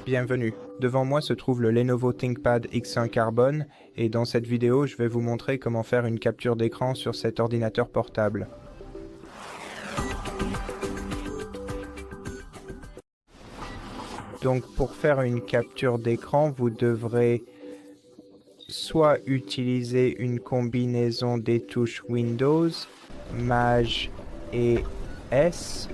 Bienvenue. Devant moi se trouve le Lenovo ThinkPad X1 Carbone et dans cette vidéo, je vais vous montrer comment faire une capture d'écran sur cet ordinateur portable. Donc pour faire une capture d'écran, vous devrez soit utiliser une combinaison des touches Windows, Maj et S,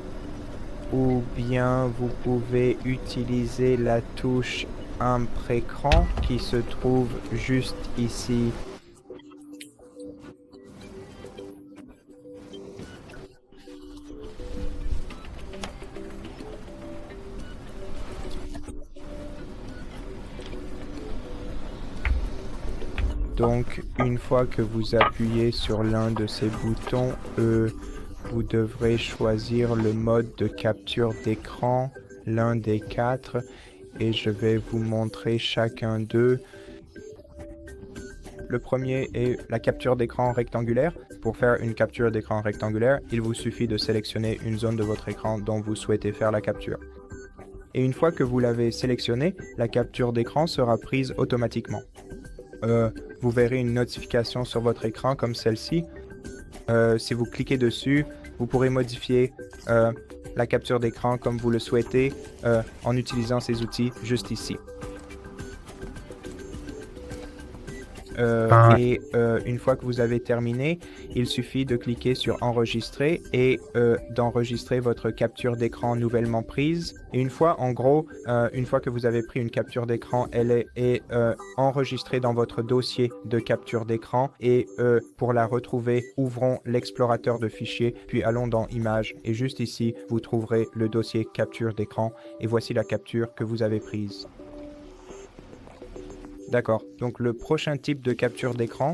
ou bien vous pouvez utiliser la touche Impré-écran qui se trouve juste ici. Donc, une fois que vous appuyez sur l'un de ces boutons, vous devrez choisir le mode de capture d'écran, l'un des 4, et je vais vous montrer chacun d'eux. Le premier est la capture d'écran rectangulaire. Pour faire une capture d'écran rectangulaire, il vous suffit de sélectionner une zone de votre écran dont vous souhaitez faire la capture. Et une fois que vous l'avez sélectionné, la capture d'écran sera prise automatiquement. Vous verrez une notification sur votre écran comme celle-ci. Si vous cliquez dessus, vous pourrez modifier la capture d'écran comme vous le souhaitez en utilisant ces outils juste ici. Une fois que vous avez terminé, il suffit de cliquer sur enregistrer et d'enregistrer votre capture d'écran nouvellement prise. Et une fois, en gros, une fois que vous avez pris une capture d'écran, elle est enregistrée dans votre dossier de capture d'écran. Et pour la retrouver, ouvrons l'explorateur de fichiers, puis allons dans Images. Et juste ici, vous trouverez le dossier capture d'écran. Et voici la capture que vous avez prise. D'accord, donc le prochain type de capture d'écran,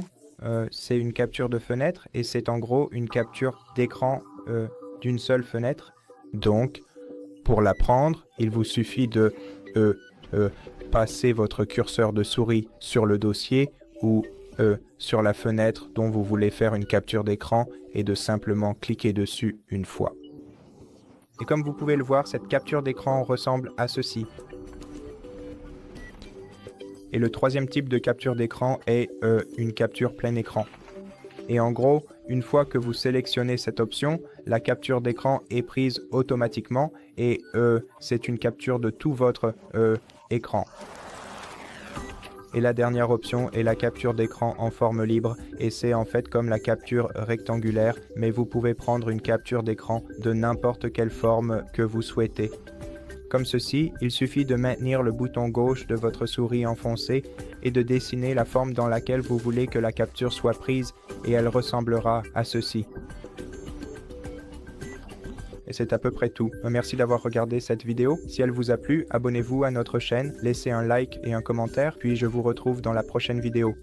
c'est une capture de fenêtre et c'est en gros une capture d'écran d'une seule fenêtre. Donc, pour la prendre, il vous suffit de passer votre curseur de souris sur le dossier ou sur la fenêtre dont vous voulez faire une capture d'écran et de simplement cliquer dessus une fois. Et comme vous pouvez le voir, cette capture d'écran ressemble à ceci. Et le troisième type de capture d'écran est une capture plein écran. Et en gros, une fois que vous sélectionnez cette option, la capture d'écran est prise automatiquement et c'est une capture de tout votre écran. Et la dernière option est la capture d'écran en forme libre et c'est en fait comme la capture rectangulaire, mais vous pouvez prendre une capture d'écran de n'importe quelle forme que vous souhaitez. Comme ceci, il suffit de maintenir le bouton gauche de votre souris enfoncé et de dessiner la forme dans laquelle vous voulez que la capture soit prise et elle ressemblera à ceci. Et c'est à peu près tout. Merci d'avoir regardé cette vidéo. Si elle vous a plu, abonnez-vous à notre chaîne, laissez un like et un commentaire, puis je vous retrouve dans la prochaine vidéo.